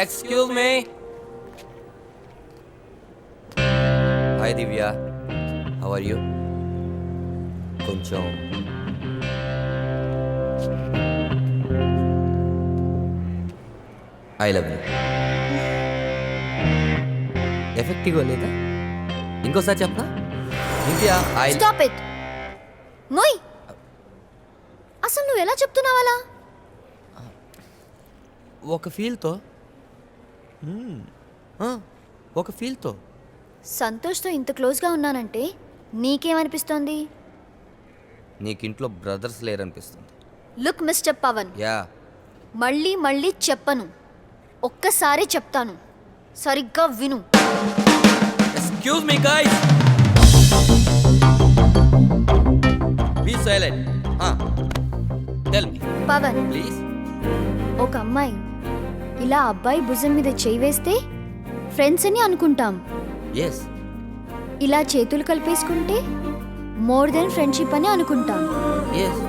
Excuse me. Hi Divya. How are you? కొంచెం I love you. ఎఫెక్టివ్గా లేదా? ఇంకోసారి చెప్పనా? దివ్య ఐ స్టాప్ ఇట్. మోయ్, అసలు నువ్వు ఎలా చెప్తున్నావు అలా? ఒక ఫీల్తో సంతోష్తో ఇంత క్లోజ్గా ఉన్నానంటే నీకేమనిపిస్తోంది? నీకింట్లో బ్రదర్స్ లేరనిపిస్తుంది. లుక్ మిస్టర్ పవన్, యా, మళ్ళీ మళ్ళీ చెప్పను, ఒక్కసారి చెప్తాను, సరిగ్గా విను. Excuse me guys, be silent. Tell me Pavan, please. ఒక అమ్మాయి ఇలా అబ్బాయి భుజం మీద చేయి వేస్తే ఫ్రెండ్స్ అని అనుకుంటాం. ఎస్. ఇలా చేతులు కలిపేసుకుంటే మోర్ దెన్ ఫ్రెండ్షిప్ అని అనుకుంటాం. ఎస్.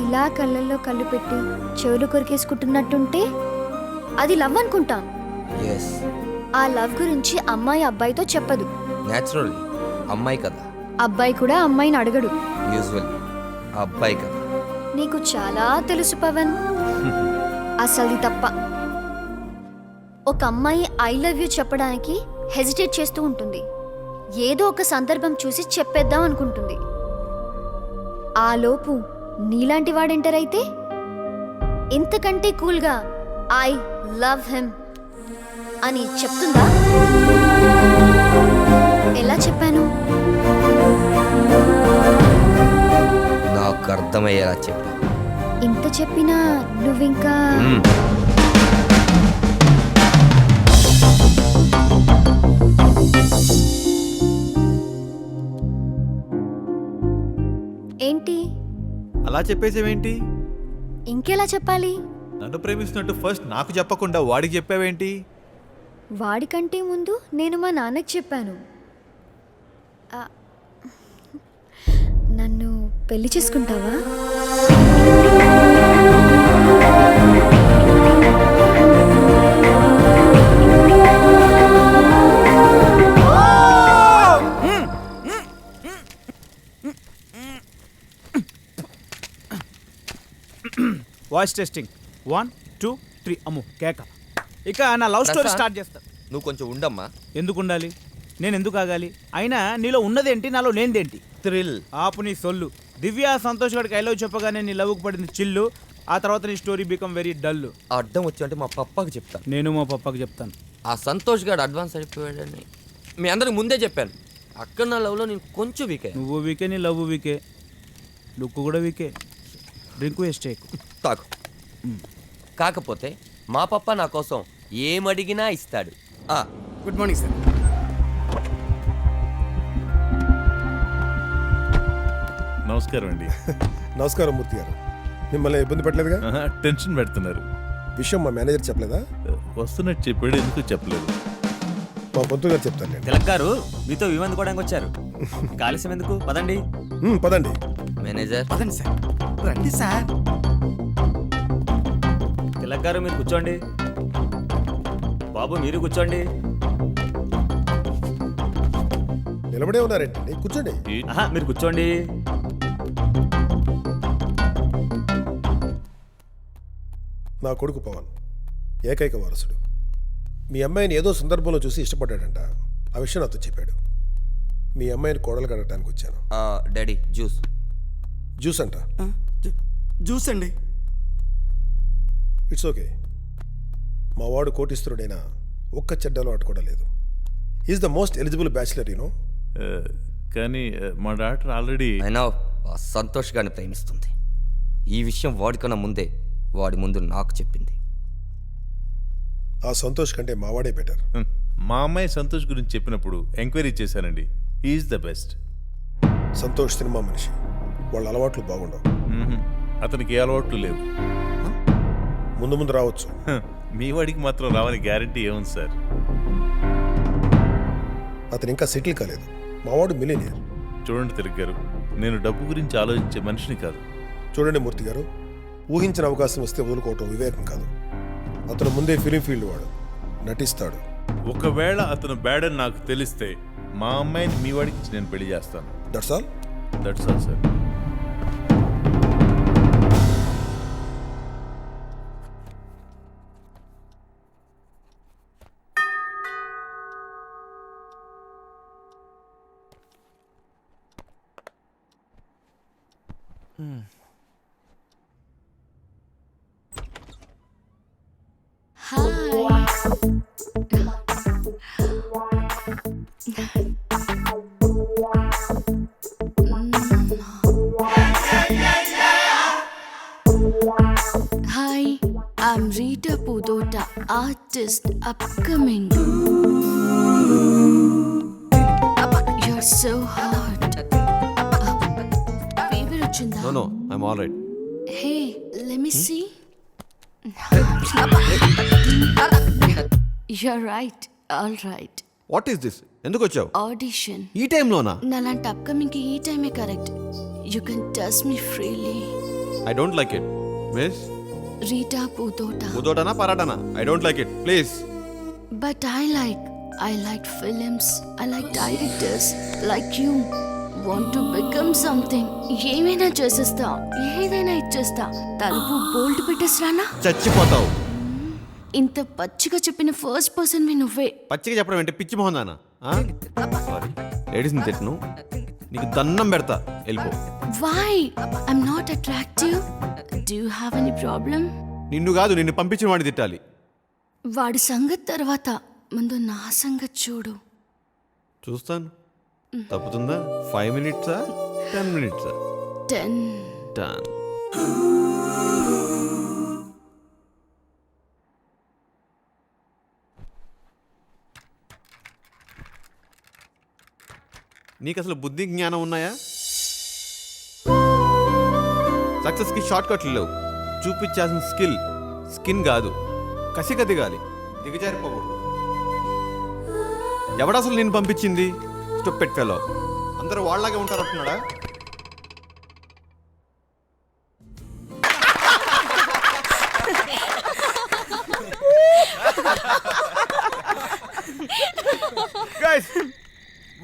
ఇలా కళ్ళల్లో కళ్ళు పెట్టి చెవులు కొరికేసుకుంటున్నట్టుంటే అది లవ్ అనుకుంటాం. ఎస్. ఆ లవ్ గురించి అమ్మాయి అబ్బాయితో చెప్పదు. న్యాచురల్లీ అమ్మాయి కదా. అబ్బాయి కూడా అమ్మాయిని అడగడు. యూజువల్లీ అబ్బాయి కదా. నీకు చాలా తెలుసు పవన్. అసలు తప్ప. ఒక అమ్మాయి ఐ లవ్ యూ చెప్పడానికి హెజిటేట్ చేస్తూ ఉంటుంది. ఏదో ఒక సందర్భం చూసి చెప్పేద్దాం అనుకుంటుంది. ఆ లోపు నీలాంటి వాడు ఎంటర్ అయితే ఇంతకంటే కూల్గా ఐ లవ్ హిమ్ అని చెప్తుందా? ఎలా చెప్పాను? నాకు అర్థమయ్యేలా చెప్పా. ఇంత చెప్పినా నువ్వింకా ఏంటి? అలా చెప్పేసేవేంటి? ఇంకెలా చెప్పాలి? నన్ను ప్రేమిస్తున్నట్టు ఫస్ట్ నాకు చెప్పకుండా వాడికి చెప్పావేంటి? వాడికంటే ముందు నేను మా నాన్నకి చెప్పాను. ఆ, నన్ను పెళ్లి చేసుకుంటావా? Voice testing 1 2 3. అమ్ము కేక. ఇక నా లవ్ స్టోరీ స్టార్ట్ చేస్తా. నువ్వు కొంచెం ఉండమ్మా. ఎందుకు ఉండాలి? నేను ఎందుకు ఆగాలి? అయినా నీలో ఉన్నదేంటి, నాలో లేనిదేంటి? థ్రిల్. ఆపు నీ సొల్లు. దివ్య సంతోష్ గడికి ఐ లవ్ చెప్పగానే నీ లవ్కి పడింది చిల్లు. ఆ తర్వాత నీ స్టోరీ బికమ్ వెరీ డల్. అడ్డం వచ్చి అంటే మా పప్పకి చెప్తాను. నేను మా పప్పకి చెప్తాను. ఆ సంతోష్ గారు అడ్వాన్స్ అయిపోయాడని మీ అందరికి ముందే చెప్పాను. అక్కడ నా లవ్లో నేను కొంచెం వీకే. నువ్వు వీకే, నీ లవ్ వీకే, లుక్ కూడా వీకే. డ్రింక్ వేస్ట్ చేయకు. తాకు. కాకపోతే మా పప్ప నా కోసం ఏమడిగినా ఇస్తాడు. Good morning sir. నమస్కారం అండి. నమస్కారం మూర్తి గారు. మిమ్మల్ని ఇబ్బంది పెట్టలేదుగా? టెన్షన్ పెడుతున్నారు. విషయం మా మేనేజర్ చెప్పలేదా? వస్తున్నట్టు చెప్పాడు, ఎందుకు చెప్పలేదు? మా పొంతు గారు చెప్తాను. తిలక్ గారు మీతో విమందుకోవడానికి వచ్చారు. కాలుష్యం ఎందుకు, పదండి. పదండి. మేనేజర్ పదండి సార్. రండి సార్. తిలక్ గారు మీరు కూర్చోండి. బాబు మీరు కూర్చోండి. నిలబడే ఉన్నారేంటండి? కూర్చోండి. మీరు కూర్చోండి. నా కొడుకు పవన్ ఏకైక వారసుడు. మీ అమ్మాయిని ఏదో సందర్భంలో చూసి ఇష్టపడ్డాడంట. ఆ విషయం నాతో చెప్పాడు. మీ అమ్మాయిని కోడలు కడగడానికి వచ్చాను. Daddy juice. జ్యూస్ అంట. జ్యూస్ అండి. It's okay. మా వాడు కోటీశ్వరుడైనా ఒక్క చెడ్డలో అట్టుకోవడం లేదు. Is the most eligible bachelor you know. కానీ మా డాక్టర్ ఆల్రెడీ అయినా సంతోష్ గారిని ప్రేమిస్తుంది. ఈ విషయం వాడికన్నా ముందే వాడి ముందు నాకు చెప్పింది. ఆ సంతోష్ కంటే మావాడే బెటర్. మా అమ్మాయి సంతోష్ గురించి చెప్పినప్పుడు ఎంక్వైరీ చేశానండి. He's the best. Santosh cinema మనిషి. వాళ్ళ అలవాట్లు బాగుండవు. అతనికి ఏ అలవాట్లు లేవు. ముందు ముందు రావచ్చు. మీ వాడికి మాత్రం రావని గ్యారంటీ ఏముంది సార్? అతను ఇంకా సెటిల్ కాలేదు. మావాడు మిలినియర్. చూడండి తిలక్ గారు, నేను డబ్బు గురించి ఆలోచించే మనిషిని కాదు. చూడండి మూర్తి గారు, ఊహించిన అవకాశం వస్తే వదులుకోవటం వివేకం కాదు. అతను ముందే ఫిలిం ఫీల్డ్ వాడు, నటిస్తాడు. ఒకవేళ అతను బ్యాడ్ అని నాకు తెలిస్తే మా అమ్మాయిని మీ వాడికి ఇచ్చి నేను పెళ్లి చేస్తాను. That's all. That's all sir. Hi, I'm Rita Pudota, artist, upcoming. You're so hot. Fever వచ్చిందా? No I'm all right. Hey, let me see. You're right, all right. What is this? ఎందుకు వచ్చావు Audition. ఈ టైంలోనా? నాలాంటి అప్కమింగ్కి ఈ టైమే correct. You can touch me freely. I don't like it. Miss Rita Pudota. ఉదోటనా పరాటనా? I don't like it, please. But I like films. I like directors like you. Want to become something. ఏమైనా చేసేస్తా, ఏదైనా ఇచ్చేస్తా. తలుపు bolt పెట్టేసిరానా? చచ్చిపోతావు. ఇంత పచ్చిగా చెప్పిన ఫస్ట్ పర్సన్ మీ నువ్వే. పచ్చిగా చెప్పడం ఏంటి? పిచ్చి మొహం దానా? సారీ, లేడీస్ని తిట్టను. నీకు దండం పెడతా, వెళ్ళిపో. Why? I'm not attractive. Do you have any problem? నిన్ను కాదు, నిన్ను పంపించిన వాడిని తిట్టాలి. వాడి సంగతి తర్వాత ముందు నా సంగతి చూడు. చూస్తాను. తప్పుతుందా? 5 minutes 10 minutes 10. Done. నీకు అసలు బుద్ధి జ్ఞానం ఉన్నాయా? సక్సెస్కి షార్ట్ కట్లు లేవు. చూపించాల్సిన స్కిన్ కాదు, కసిగా దిగాలి, దిగజారిపోకూడదు. ఎవడసలు నేను పంపించింది? Stupid fellow. అందరూ వాళ్ళలాగే ఉంటారంటున్నాడా?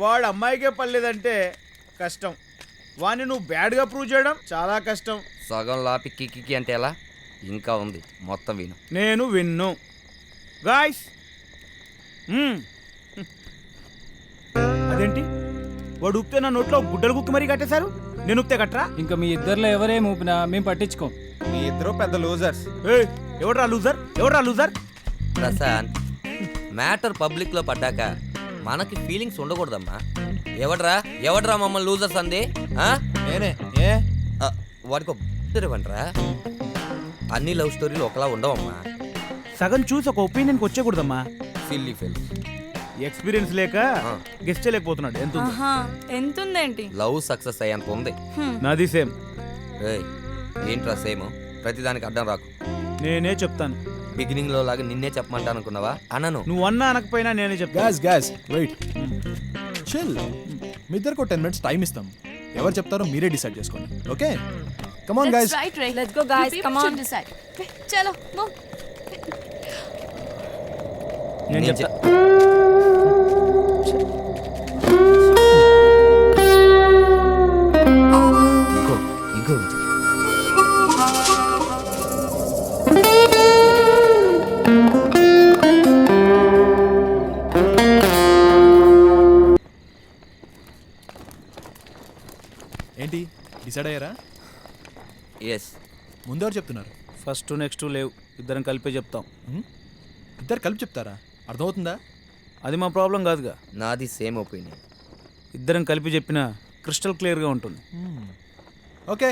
వాడు అమ్మాయికే పర్లేదంటే కష్టం. వాడిని నువ్వు బ్యాడ్గా ప్రూవ్ చేయడం చాలా కష్టం. సగం లాపి కిక్కి అంటే ఎలా? ఇంకా ఉంది, మొత్తం విను. నేను విన్ను. గాయ్స్, అదేంటి వాడు ఉప్తే నా నోట్లో గుడ్డలు కుక్కి మరీ కట్టేశారు. నేను ఉప్తే కట్టరా? ఇంకా మీ ఇద్దరిలో ఎవరేం ఊపినా మేము పట్టించుకోం. మీ ఇద్దరు పెద్ద లూజర్స్. ఎవడ్రా లూజర్? ప్రశాంత్, మ్యాటర్ పబ్లిక్లో పడ్డాక మనకి ఫీలింగ్స్ ఉండకూడదమ్మా. ఎవడ్రా మమ్మల్ని లూజర్స్ అంది? నేనే. వాడికి ఇవ్వండిరా. అన్ని లవ్ స్టోరీలు ఒకలా ఉండవమ్మా. సగం చూసి ఒక ఒపీనియన్కి వచ్చేకూడదమ్మా. సిల్లీ ఫెల్. ఎక్స్పీరియన్స్ లేక గెస్ట్ చేయలేకపోతున్నాడు. ఎంత ఉందేంటి? లవ్ సక్సెస్ అయ్యేంత ఉంది. నాది సేమ్. ఏంట్రా సేమ్? ప్రతిదానికి అడ్డం రాకు. నేనే చెప్తాను. బిగినింగ్ లో లాగా నిన్నే చెప్పమంటా అనుకున్నావా? అనను. నువ్వు అన్నా అనకపోయినా నేనే చెప్తాను. Gas wait, chill. మీ ఇద్దరికి 10 minutes టైం ఇస్తాం. ఎవరు చెప్తారో మీరే డిసైడ్ చేసుకోండి. Okay, come on guys. Let's go guys, come on. చలో move. నేను చెప్తా. ఇగో ఏంటి డిసైడ్ అయ్యారా? ఎస్. ముందెవరు చెప్తున్నారు? ఫస్ట్ నెక్స్ట్ లేవు, ఇద్దరం కలిపే చెప్తాం. ఇద్దరు కలిపి చెప్తారా? అర్థమవుతుందా? అది మా ప్రాబ్లం కాదుగా. నాది సేమ్ ఒపీనియన్. ఇద్దరం కలిపి చెప్పినా క్రిస్టల్ క్లియర్గా ఉంటుంది. ఓకే.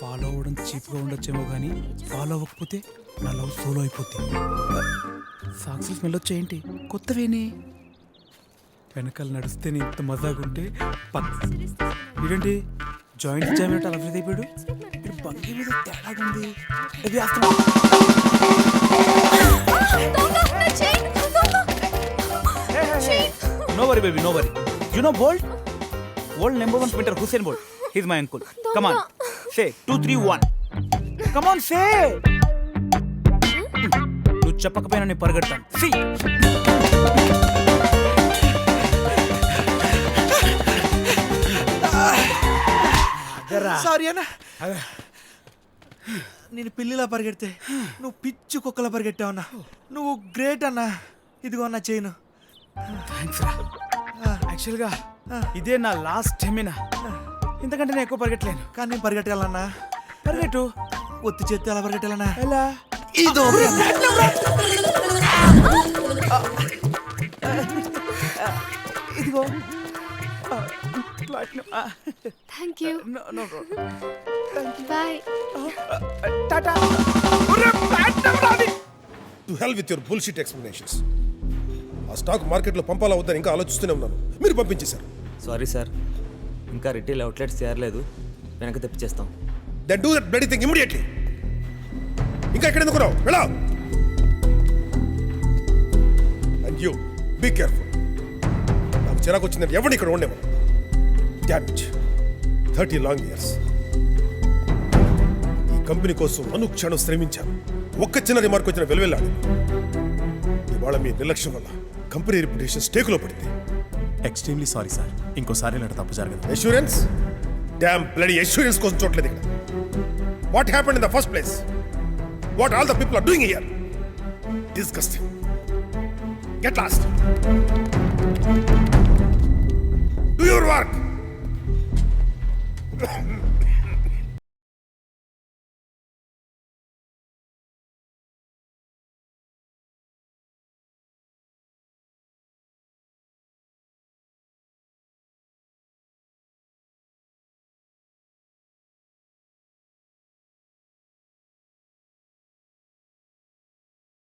ఫాలో అవ్వడం చీప్గా ఉండొచ్చేమో కానీ ఫాలో అవ్వకపోతే నా లవ్ సోలో అయిపోతుంది. సాక్సులు స్మెల్ వచ్చేయంటి కొత్తవేనే. వెనకాల నడిస్తేనే ఇంత మజాగుంటే ఇదేంటి జాయింట్ జాయినట్టు అలా ఫ్రీజ్ అయిపోయాడు. ఇప్పుడు బంకి మీద తేడాగా ఉంది. ఇది అసలు worry baby no worry you know Bolt world number 1 sprinter Usain Bolt he's my uncle come on say 2 3 1 come on say నువ్వు చెప్పకపోయినా నేను పరిగెడతాను సి సారీ అన్న నేను పిల్లిలా పరిగెడితే నువ్వు పిచ్చి కుక్కలా పరిగెట్టావు అన్న నువ్వు గ్రేట్ అన్న ఇదిగో అన్న చేయను థ్యాంక్స్ రా యాక్చువల్గా ఇదే నా లాస్ట్ టైమేనా ఇంతకంటే నేను ఎక్కువ పరిగెట్టలేను కానీ నేను పరిగెట్టాలన్నా పరిగెట్టు ఒత్తి చేస్తే ఎలా పరిగెట్టాలన్నా ఎలా ఇదో ఇదిగో thank you no no bye ta-ta to hell with your bullshit explanations ఆ స్టాక్ మార్కెట్లో పంపాలా వద్దని ఇంకా ఆలోచిస్తూనే ఉన్నాను మీరు పంపించేశారు. సారీ సార్, ఇంకా రిటైల్ అవుట్లెట్స్ చేరలేదు, వెనక తెప్పించేస్తాం. Then do that bloody thing immediately. ఇంకా ఎక్కడ ఎందుకున్నావు? వెళ్ళా. And you be careful. నాకు చిరాకు వచ్చిందని ఎవరిని ఇక్కడ ఉండేవాడు. డామేజ్ 30 లాంగ్ ఇయర్స్ ఈ కంపెనీ కోసం అనుక్షణం శ్రమించాను. ఒక్క చిన్న రిమార్క్ వచ్చిన వెలువెళ్ళాడు. ఇవాళ మీ నిర్లక్ష్యం వల్ల కంపెనీ రిప్యుటేషన్ స్టేకులో పడింది. ఎక్స్ట్రీమ్లీ సారీ సార్, ఇంకోసారి ఇలాంటి తప్పు జరగదు. అష్యూరెన్స్? డామ్ బ్లడీ అష్యూరెన్స్ కోసం చూడలేదు ఇక్కడ. What happened in the first place? What all the people are doing here? Disgusting. Get lost. Do your work.